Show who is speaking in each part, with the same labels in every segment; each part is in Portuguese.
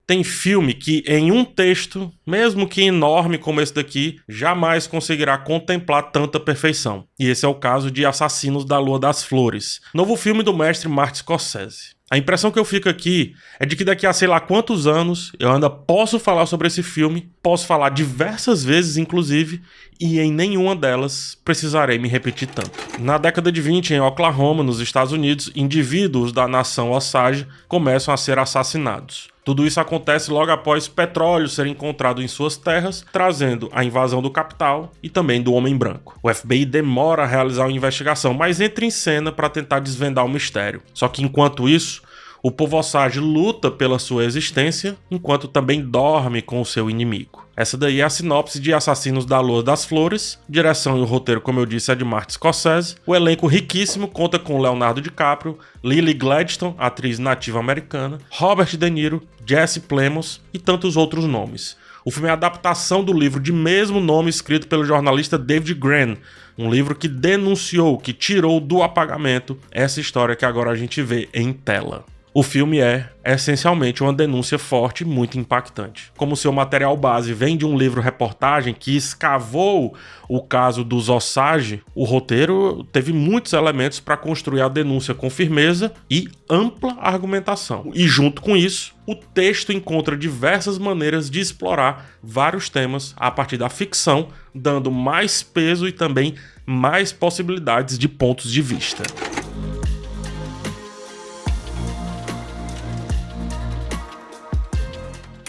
Speaker 1: Tem filme que em um texto, mesmo que enorme como esse daqui, jamais conseguirá contemplar tanta perfeição. E esse é o caso de Assassinos da Lua das Flores, novo filme do mestre Martin Scorsese. A impressão que eu fico aqui é de que daqui a sei lá quantos anos eu ainda posso falar sobre esse filme, posso falar diversas vezes inclusive, e em nenhuma delas precisarei me repetir tanto. Na década de 20, em Oklahoma, nos Estados Unidos, indivíduos da nação Osage começam a ser assassinados. Tudo isso acontece logo após petróleo ser encontrado em suas terras, trazendo a invasão do capital e também do homem branco. O FBI demora a realizar uma investigação, mas entra em cena para tentar desvendar o mistério. Só que enquanto isso, o povo Osage luta pela sua existência, enquanto também dorme com o seu inimigo. Essa daí é a sinopse de Assassinos da Lua das Flores. Direção e o roteiro, como eu disse, é de Martin Scorsese. O elenco riquíssimo conta com Leonardo DiCaprio, Lily Gladstone, atriz nativa americana, Robert De Niro, Jesse Plemons e tantos outros nomes. O filme é a adaptação do livro de mesmo nome escrito pelo jornalista David Grann, um livro que denunciou, que tirou do apagamento essa história que agora a gente vê em tela. O filme é, essencialmente, uma denúncia forte e muito impactante. Como seu material base vem de um livro-reportagem que escavou o caso dos Osage, o roteiro teve muitos elementos para construir a denúncia com firmeza e ampla argumentação. E junto com isso, o texto encontra diversas maneiras de explorar vários temas a partir da ficção, dando mais peso e também mais possibilidades de pontos de vista.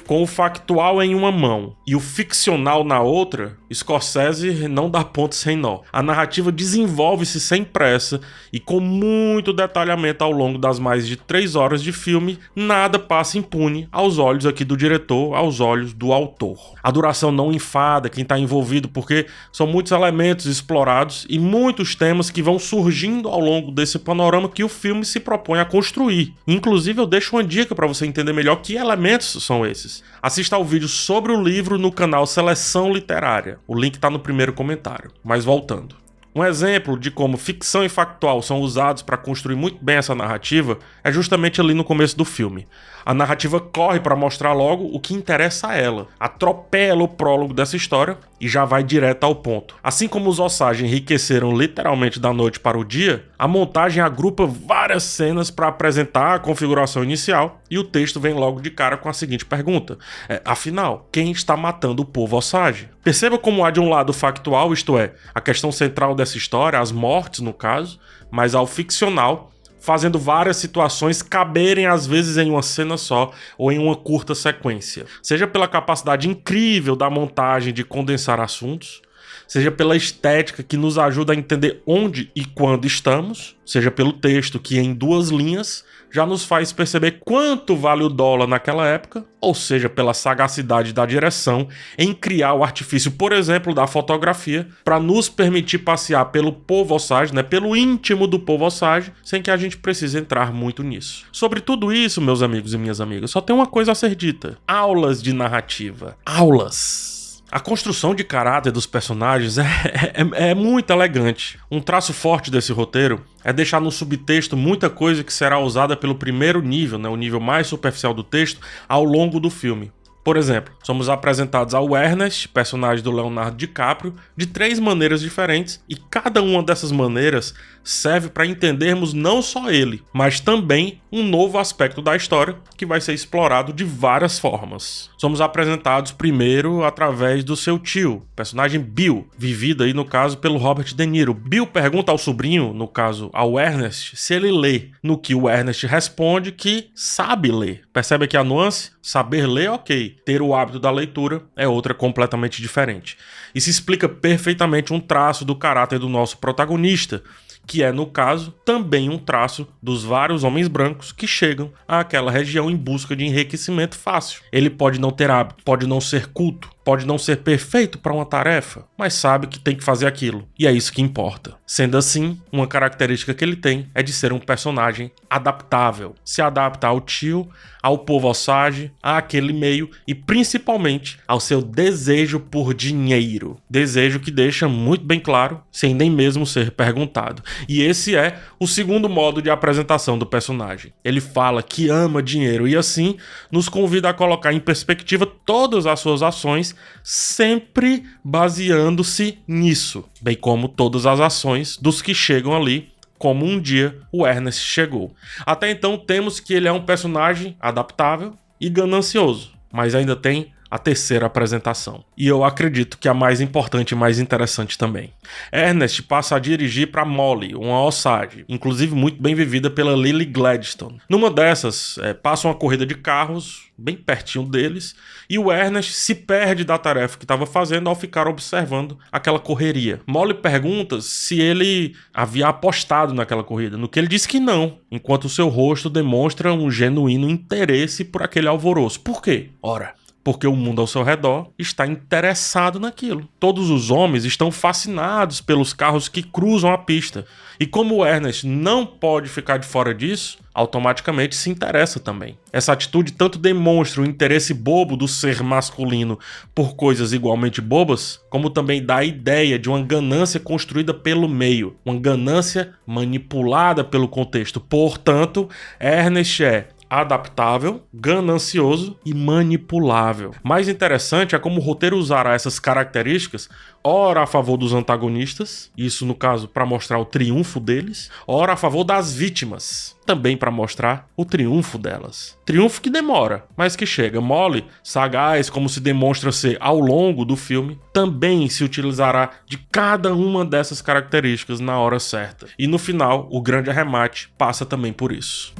Speaker 1: Com o factual em uma mão e o ficcional na outra, Scorsese não dá ponto sem nó. A narrativa desenvolve-se sem pressa e com muito detalhamento ao longo das mais de 3 horas de filme, nada passa impune aos olhos aqui do diretor, aos olhos do autor. A duração não enfada quem está envolvido porque são muitos elementos explorados e muitos temas que vão surgindo ao longo desse panorama que o filme se propõe a construir. Inclusive eu deixo uma dica para você entender melhor que elementos são esses. Assista ao vídeo sobre o livro no canal Seleção Literária. O link está no primeiro comentário. Mas voltando. Um exemplo de como ficção e factual são usados para construir muito bem essa narrativa é justamente ali no começo do filme. A narrativa corre para mostrar logo o que interessa a ela, atropela o prólogo dessa história e já vai direto ao ponto. Assim como os Osage enriqueceram literalmente da noite para o dia, a montagem agrupa várias cenas para apresentar a configuração inicial e o texto vem logo de cara com a seguinte pergunta: afinal, quem está matando o povo Osage? Perceba como há de um lado factual, isto é, a questão central dessa história, as mortes no caso, mas ao ficcional, fazendo várias situações caberem às vezes em uma cena só ou em uma curta sequência. Seja pela capacidade incrível da montagem de condensar assuntos, seja pela estética que nos ajuda a entender onde e quando estamos, seja pelo texto que em 2 linhas já nos faz perceber quanto vale o dólar naquela época, ou seja, pela sagacidade da direção em criar o artifício, por exemplo, da fotografia, para nos permitir passear pelo povo Osage, pelo íntimo do povo Osage, sem que a gente precise entrar muito nisso. Sobre tudo isso, meus amigos e minhas amigas, só tem uma coisa a ser dita: aulas de narrativa. Aulas! A construção de caráter dos personagens é muito elegante. Um traço forte desse roteiro é deixar no subtexto muita coisa que será usada pelo primeiro nível, o nível mais superficial do texto, ao longo do filme. Por exemplo, somos apresentados ao Ernest, personagem do Leonardo DiCaprio, de 3 maneiras diferentes, e cada uma dessas maneiras serve para entendermos não só ele, mas também um novo aspecto da história que vai ser explorado de várias formas. Somos apresentados primeiro através do seu tio, personagem Bill, vivido aí no caso pelo Robert De Niro. Bill pergunta ao sobrinho, no caso ao Ernest, se ele lê, no que o Ernest responde que sabe ler. Percebe aqui a nuance? Saber ler, ok. Ter o hábito da leitura é outra completamente diferente. Isso explica perfeitamente um traço do caráter do nosso protagonista, que é, no caso, também um traço dos vários homens brancos que chegam àquela região em busca de enriquecimento fácil. Ele pode não ter hábito, pode não ser culto, pode não ser perfeito para uma tarefa, mas sabe que tem que fazer aquilo, e é isso que importa. Sendo assim, uma característica que ele tem é de ser um personagem adaptável, se adapta ao tio, ao povo Osage, àquele meio e principalmente ao seu desejo por dinheiro. Desejo que deixa muito bem claro, sem nem mesmo ser perguntado. E esse é o segundo modo de apresentação do personagem. Ele fala que ama dinheiro e assim nos convida a colocar em perspectiva todas as suas ações, sempre baseando-se nisso, bem como todas as ações dos que chegam ali, como um dia o Ernest chegou. Até então temos que ele é um personagem adaptável e ganancioso, mas ainda tem a terceira apresentação. E eu acredito que a mais importante e mais interessante também. Ernest passa a dirigir para Molly, uma Osage, inclusive muito bem vivida pela Lily Gladstone. Numa dessas, passa uma corrida de carros bem pertinho deles, e o Ernest se perde da tarefa que estava fazendo ao ficar observando aquela correria. Molly pergunta se ele havia apostado naquela corrida, no que ele diz que não, enquanto seu rosto demonstra um genuíno interesse por aquele alvoroço. Por quê? Ora, porque o mundo ao seu redor está interessado naquilo. Todos os homens estão fascinados pelos carros que cruzam a pista. E como o Ernest não pode ficar de fora disso, automaticamente se interessa também. Essa atitude tanto demonstra o interesse bobo do ser masculino por coisas igualmente bobas, como também dá a ideia de uma ganância construída pelo meio, uma ganância manipulada pelo contexto. Portanto, Ernest é adaptável, ganancioso e manipulável. Mais interessante é como o roteiro usará essas características, ora a favor dos antagonistas, isso no caso para mostrar o triunfo deles, ora a favor das vítimas, também para mostrar o triunfo delas. Triunfo que demora, mas que chega. Molly, sagaz como se demonstra ser ao longo do filme, também se utilizará de cada uma dessas características na hora certa. E no final, o grande arremate passa também por isso.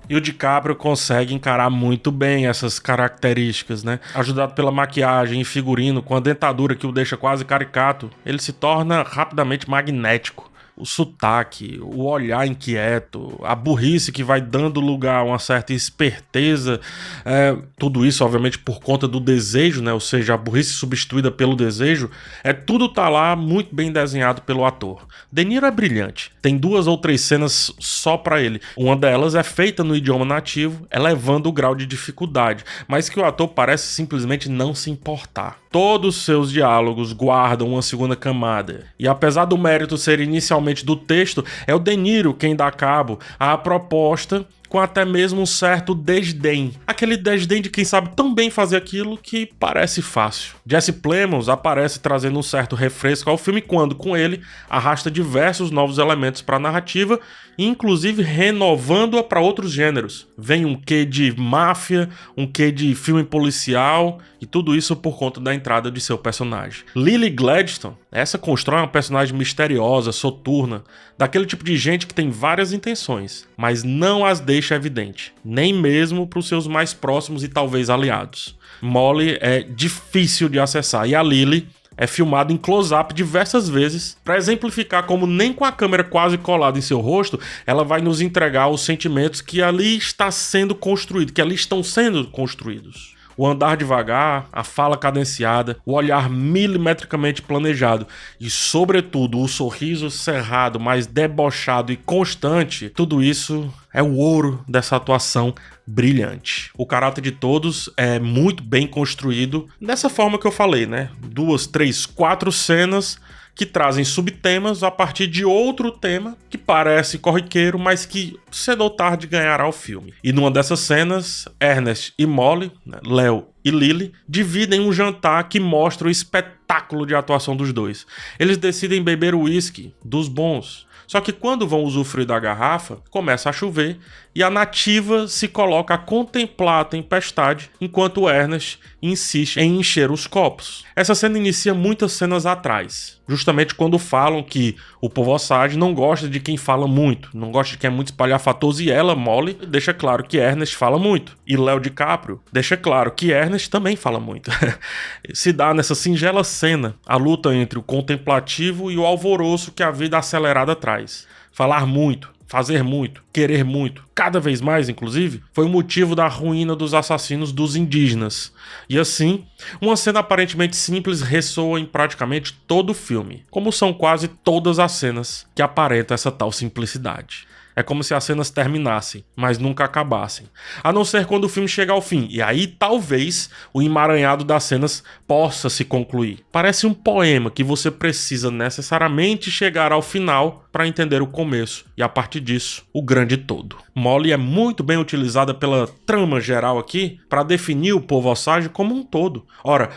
Speaker 1: E o DiCaprio consegue encarar muito bem essas características, né? Ajudado pela maquiagem e figurino, com a dentadura que o deixa quase caricato, ele se torna rapidamente magnético. O sotaque, o olhar inquieto, a burrice que vai dando lugar a uma certa esperteza, tudo isso obviamente por conta do desejo, né? Ou seja, a burrice substituída pelo desejo, tudo tá lá muito bem desenhado pelo ator. De Niro é brilhante, tem 2 ou 3 cenas só pra ele. Uma delas é feita no idioma nativo, elevando o grau de dificuldade, mas que o ator parece simplesmente não se importar. Todos os seus diálogos guardam uma segunda camada, e apesar do mérito ser inicialmente do texto, é o De Niro quem dá cabo à proposta, com até mesmo um certo desdém. Aquele desdém de quem sabe tão bem fazer aquilo que parece fácil. Jesse Plemons aparece trazendo um certo refresco ao filme quando, com ele, arrasta diversos novos elementos para a narrativa, inclusive renovando-a para outros gêneros. Vem um quê de máfia, um quê de filme policial, e tudo isso por conta da entrada de seu personagem. Lily Gladstone, essa constrói uma personagem misteriosa, soturna, daquele tipo de gente que tem várias intenções, mas não as deixa evidente, nem mesmo para os seus mais próximos e talvez aliados. Molly é difícil de acessar e a Lily é filmada em close-up diversas vezes para exemplificar como nem com a câmera quase colada em seu rosto ela vai nos entregar os sentimentos que ali está sendo construído, que ali estão sendo construídos. O andar devagar, a fala cadenciada, o olhar milimetricamente planejado e, sobretudo, o sorriso cerrado, mais debochado e constante, tudo isso é o ouro dessa atuação brilhante. O caráter de todos é muito bem construído dessa forma que eu falei, né? 2, 3, 4 cenas que trazem subtemas a partir de outro tema que parece corriqueiro, mas que cedo ou tarde ganhará o filme. E numa dessas cenas, Ernest e Molly, né, Léo e Lily, dividem um jantar que mostra o espetáculo de atuação dos dois. Eles decidem beber uísque dos bons. Só que quando vão usufruir da garrafa, começa a chover e a nativa se coloca a contemplar a tempestade, enquanto o Ernest insiste em encher os copos. Essa cena inicia muitas cenas atrás, justamente quando falam que o povo Osage não gosta de quem fala muito, não gosta de quem é muito espalhafatoso, e ela, Molly, deixa claro que Ernest fala muito. E Léo DiCaprio deixa claro que Ernest também fala muito. Se dá nessa singela cena a luta entre o contemplativo e o alvoroço que a vida acelerada traz. Falar muito, fazer muito, querer muito, cada vez mais inclusive, foi o motivo da ruína dos assassinos dos indígenas. E assim, uma cena aparentemente simples ressoa em praticamente todo o filme, como são quase todas as cenas que aparentam essa tal simplicidade. É como se as cenas terminassem, mas nunca acabassem. A não ser quando o filme chega ao fim. E aí, talvez, o emaranhado das cenas possa se concluir. Parece um poema que você precisa necessariamente chegar ao final para entender o começo. E a partir disso, o grande todo. Molly é muito bem utilizada pela trama geral aqui para definir o povo Osage como um todo. Ora,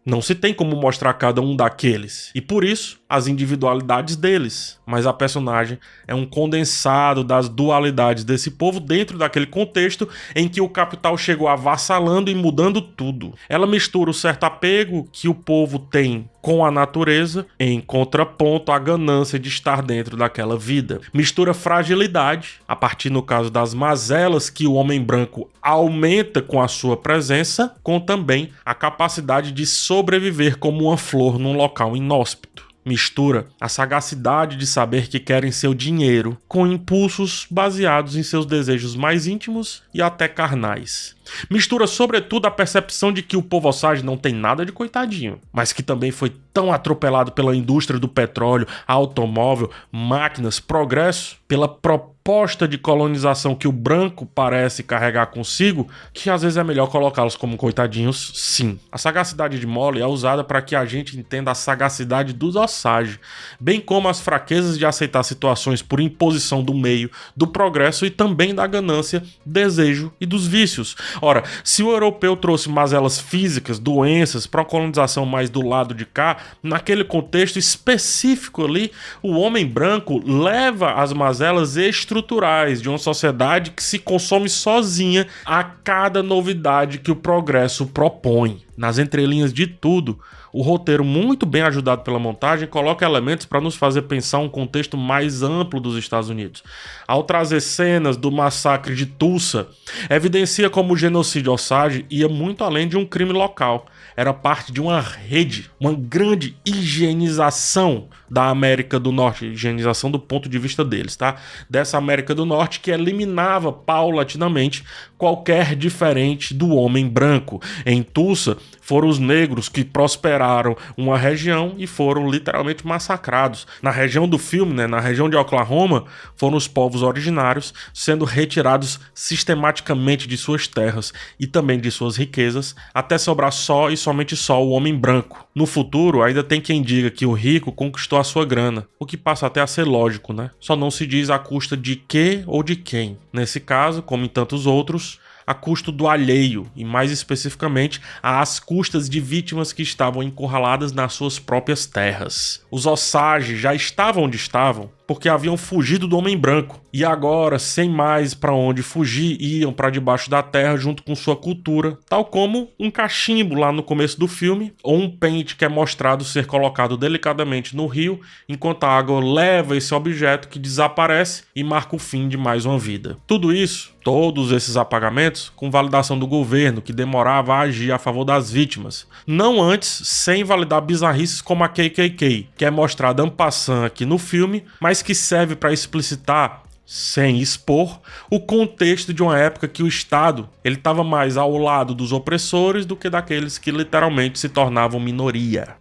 Speaker 1: não se tem como mostrar cada um daqueles. E por isso, as individualidades deles. Mas a personagem é um condensado das dualidades desse povo dentro daquele contexto em que o capital chegou avassalando e mudando tudo. Ela mistura o certo apego que o povo tem com a natureza, em contraponto à ganância de estar dentro daquela vida. Mistura fragilidade, a partir, no caso, das mazelas que o homem branco aumenta com a sua presença, com também a capacidade de sobreviver como uma flor num local inóspito. Mistura a sagacidade de saber que querem seu dinheiro com impulsos baseados em seus desejos mais íntimos e até carnais. Mistura sobretudo a percepção de que o povo Osage não tem nada de coitadinho, mas que também foi tão atropelado pela indústria do petróleo, automóvel, máquinas, progresso, pela proposta de colonização que o branco parece carregar consigo, que às vezes é melhor colocá-los como coitadinhos, sim. A sagacidade de Molly é usada para que a gente entenda a sagacidade dos Osage, bem como as fraquezas de aceitar situações por imposição do meio, do progresso e também da ganância, desejo e dos vícios. Ora, se o europeu trouxe mazelas físicas, doenças, para a colonização mais do lado de cá, naquele contexto específico ali, o homem branco leva as mazelas estruturais de uma sociedade que se consome sozinha a cada novidade que o progresso propõe. Nas entrelinhas de tudo, o roteiro, muito bem ajudado pela montagem, coloca elementos para nos fazer pensar um contexto mais amplo dos Estados Unidos. Ao trazer cenas do massacre de Tulsa, evidencia como o genocídio Osage ia muito além de um crime local. Era parte de uma rede, uma grande higienização da América do Norte, higienização do ponto de vista deles, tá? Dessa América do Norte que eliminava paulatinamente qualquer diferente do homem branco. Em Tulsa, foram os negros que prosperaram uma região e foram literalmente massacrados. Na região do filme, na região de Oklahoma, foram os povos originários sendo retirados sistematicamente de suas terras e também de suas riquezas, até sobrar só e somente só o homem branco. No futuro, ainda tem quem diga que o rico conquistou a sua grana, o que passa até a ser lógico, né? Só não se diz à custa de que ou de quem. Nesse caso, como em tantos outros, a custo do alheio e, mais especificamente, às custas de vítimas que estavam encurraladas nas suas próprias terras. Os Osage já estavam onde estavam porque haviam fugido do homem branco e agora, sem mais para onde fugir, iam para debaixo da terra junto com sua cultura, tal como um cachimbo lá no começo do filme ou um pente que é mostrado ser colocado delicadamente no rio enquanto a água leva esse objeto que desaparece e marca o fim de mais uma vida. Tudo isso, todos esses apagamentos, com validação do governo que demorava a agir a favor das vítimas, não antes sem validar bizarrices como a KKK, que é mostrada en passant aqui no filme, mas que serve para explicitar, sem expor, o contexto de uma época que o Estado ele estava mais ao lado dos opressores do que daqueles que literalmente se tornavam minoria.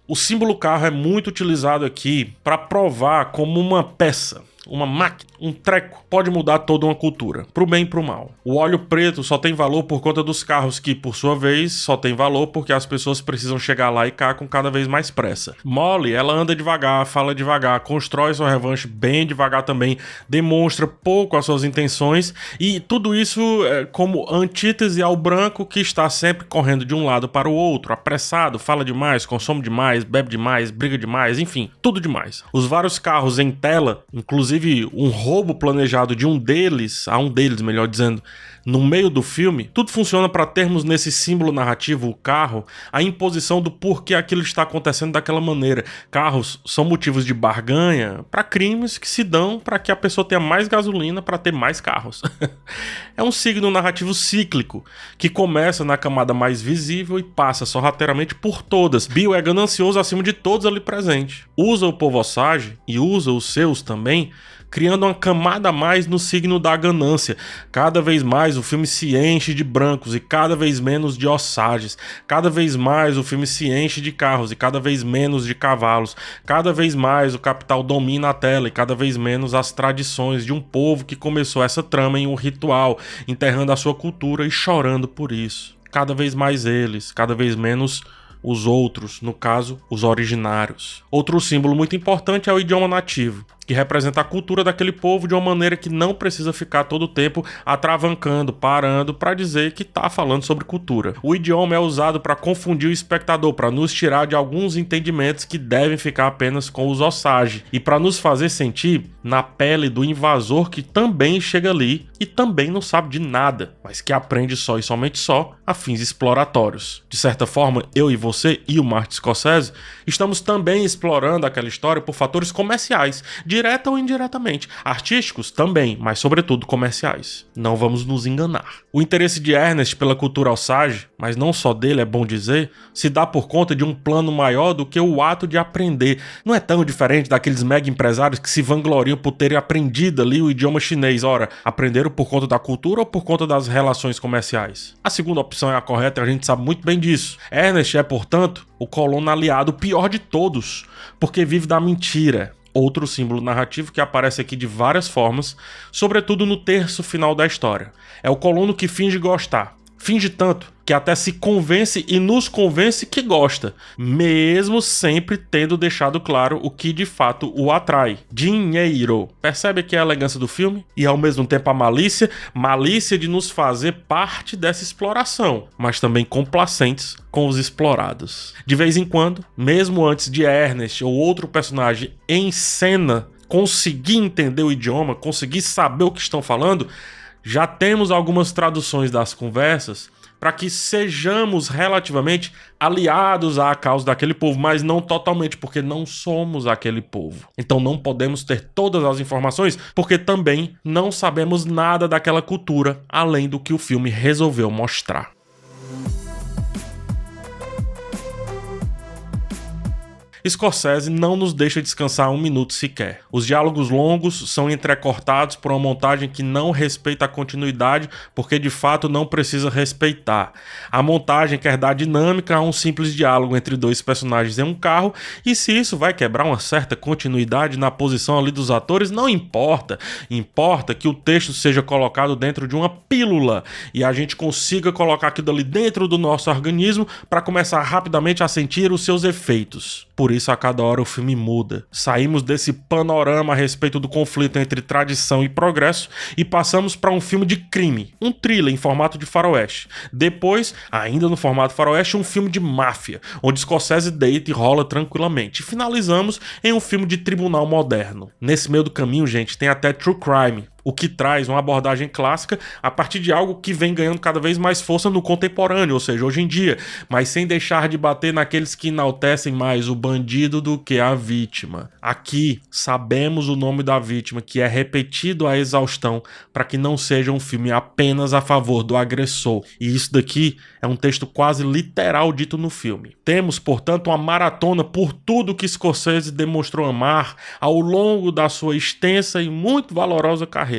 Speaker 1: O símbolo carro é muito utilizado aqui para provar como uma peça, uma máquina, um treco, pode mudar toda uma cultura, pro bem e pro mal. O óleo preto só tem valor por conta dos carros que, por sua vez, só tem valor porque as pessoas precisam chegar lá e cá com cada vez mais pressa. Molly, ela anda devagar, fala devagar, constrói sua revanche bem devagar também, demonstra pouco as suas intenções e tudo isso é como antítese ao branco que está sempre correndo de um lado para o outro, apressado, fala demais, consome demais, bebe demais, briga demais, enfim, tudo demais. Os vários carros em tela, inclusive inclusive um roubo planejado de um deles, melhor dizendo, no meio do filme, tudo funciona para termos nesse símbolo narrativo, o carro, a imposição do porquê aquilo está acontecendo daquela maneira. Carros são motivos de barganha para crimes que se dão para que a pessoa tenha mais gasolina para ter mais carros. É um signo narrativo cíclico, que começa na camada mais visível e passa sorrateiramente por todas. Bill é ganancioso acima de todos ali presentes. Usa o povo Osage e usa os seus também, criando uma camada a mais no signo da ganância. Cada vez mais o filme se enche de brancos e cada vez menos de Osages. Cada vez mais o filme se enche de carros e cada vez menos de cavalos. Cada vez mais o capital domina a tela e cada vez menos as tradições de um povo que começou essa trama em um ritual, enterrando a sua cultura e chorando por isso. Cada vez mais eles, cada vez menos os outros, no caso, os originários. Outro símbolo muito importante é o idioma nativo, que representa a cultura daquele povo de uma maneira que não precisa ficar todo o tempo atravancando, parando para dizer que tá falando sobre cultura. O idioma é usado para confundir o espectador, para nos tirar de alguns entendimentos que devem ficar apenas com os Osage e para nos fazer sentir na pele do invasor que também chega ali e também não sabe de nada, mas que aprende só e somente só a fins exploratórios. De certa forma, eu e você e o Martin Scorsese estamos também explorando aquela história por fatores comerciais, direta ou indiretamente. Artísticos também, mas sobretudo comerciais. Não vamos nos enganar. O interesse de Ernest pela cultura Osage, mas não só dele, é bom dizer, se dá por conta de um plano maior do que o ato de aprender. Não é tão diferente daqueles mega empresários que se vangloriam por terem aprendido ali o idioma chinês. Ora, aprenderam por conta da cultura ou por conta das relações comerciais? A segunda opção é a correta e a gente sabe muito bem disso. Ernest é, portanto, o colono aliado pior de todos, porque vive da mentira. Outro símbolo narrativo que aparece aqui de várias formas, sobretudo no terço final da história. É o colono que finge gostar. Finge tanto que até se convence e nos convence que gosta, mesmo sempre tendo deixado claro o que de fato o atrai. Dinheiro. Percebe aqui a elegância do filme? E ao mesmo tempo a malícia de nos fazer parte dessa exploração, mas também complacentes com os explorados. De vez em quando, mesmo antes de Ernest ou outro personagem em cena conseguir entender o idioma, conseguir saber o que estão falando, já temos algumas traduções das conversas para que sejamos relativamente aliados à causa daquele povo, mas não totalmente, porque não somos aquele povo. Então não podemos ter todas as informações, porque também não sabemos nada daquela cultura, além do que o filme resolveu mostrar. Scorsese não nos deixa descansar um minuto sequer. Os diálogos longos são entrecortados por uma montagem que não respeita a continuidade, porque de fato não precisa respeitar. A montagem quer dar dinâmica a um simples diálogo entre dois personagens em um carro, e se isso vai quebrar uma certa continuidade na posição ali dos atores, não importa. Importa que o texto seja colocado dentro de uma pílula e a gente consiga colocar aquilo ali dentro do nosso organismo para começar rapidamente a sentir os seus efeitos. Por isso, a cada hora o filme muda. Saímos desse panorama a respeito do conflito entre tradição e progresso e passamos para um filme de crime, um thriller em formato de faroeste. Depois, ainda no formato faroeste, um filme de máfia, onde Scorsese deita e rola tranquilamente. E finalizamos em um filme de tribunal moderno. Nesse meio do caminho, gente, tem até True Crime, o que traz uma abordagem clássica a partir de algo que vem ganhando cada vez mais força no contemporâneo, ou seja, hoje em dia, mas sem deixar de bater naqueles que enaltecem mais o bandido do que a vítima. Aqui, sabemos o nome da vítima, que é repetido à exaustão para que não seja um filme apenas a favor do agressor. E isso daqui é um texto quase literal dito no filme. Temos, portanto, uma maratona por tudo que Scorsese demonstrou amar ao longo da sua extensa e muito valorosa carreira.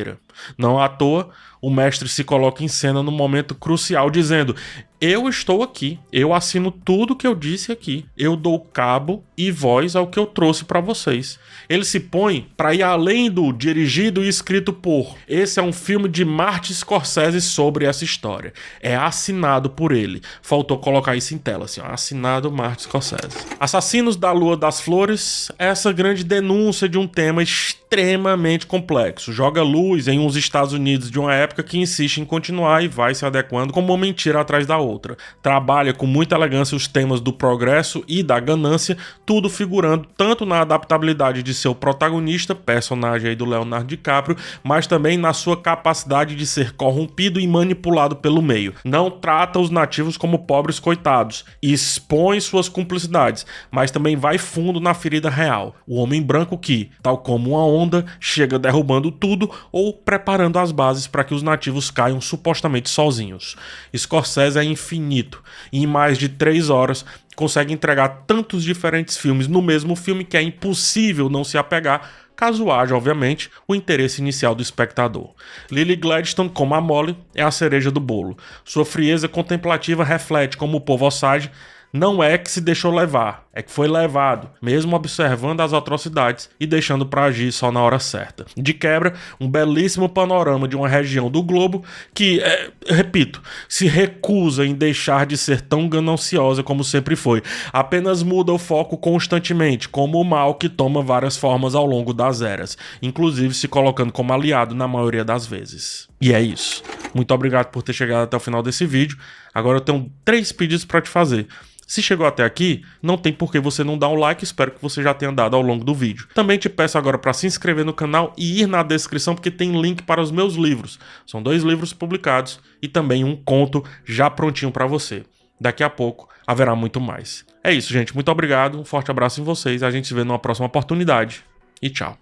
Speaker 1: Não à toa, o mestre se coloca em cena no momento crucial, dizendo: eu estou aqui, eu assino tudo que eu disse aqui, eu dou cabo e voz ao que eu trouxe para vocês. Ele se põe para ir além do dirigido e escrito por. Esse é um filme de Martin Scorsese sobre essa história. É assinado por ele. Faltou colocar isso em tela, assim, ó, assinado Martin Scorsese. Assassinos da Lua das Flores, essa grande denúncia de um tema extremamente extremamente complexo. Joga luz em uns Estados Unidos de uma época que insiste em continuar e vai se adequando como uma mentira atrás da outra. Trabalha com muita elegância os temas do progresso e da ganância, tudo figurando tanto na adaptabilidade de seu protagonista, personagem aí do Leonardo DiCaprio, mas também na sua capacidade de ser corrompido e manipulado pelo meio. Não trata os nativos como pobres coitados e expõe suas cumplicidades, mas também vai fundo na ferida real. O homem branco que, tal como uma onda, chega derrubando tudo ou preparando as bases para que os nativos caiam supostamente sozinhos. Scorsese é infinito e em mais de 3 horas consegue entregar tantos diferentes filmes no mesmo filme que é impossível não se apegar, caso haja, obviamente, o interesse inicial do espectador. Lily Gladstone, como a Molly, é a cereja do bolo. Sua frieza contemplativa reflete como o povo Osage não é que se deixou levar, é que foi levado, mesmo observando as atrocidades e deixando para agir só na hora certa. De quebra, um belíssimo panorama de uma região do globo que, repito, se recusa em deixar de ser tão gananciosa como sempre foi. Apenas muda o foco constantemente, como o mal que toma várias formas ao longo das eras, inclusive se colocando como aliado na maioria das vezes. E é isso. Muito obrigado por ter chegado até o final desse vídeo. Agora eu tenho 3 pedidos para te fazer. Se chegou até aqui, não tem por que você não dar um like, espero que você já tenha dado ao longo do vídeo. Também te peço agora para se inscrever no canal e ir na descrição porque tem link para os meus livros. São 2 livros publicados e também um conto já prontinho para você. Daqui a pouco haverá muito mais. É isso, gente. Muito obrigado, um forte abraço em vocês, a gente se vê numa próxima oportunidade e tchau.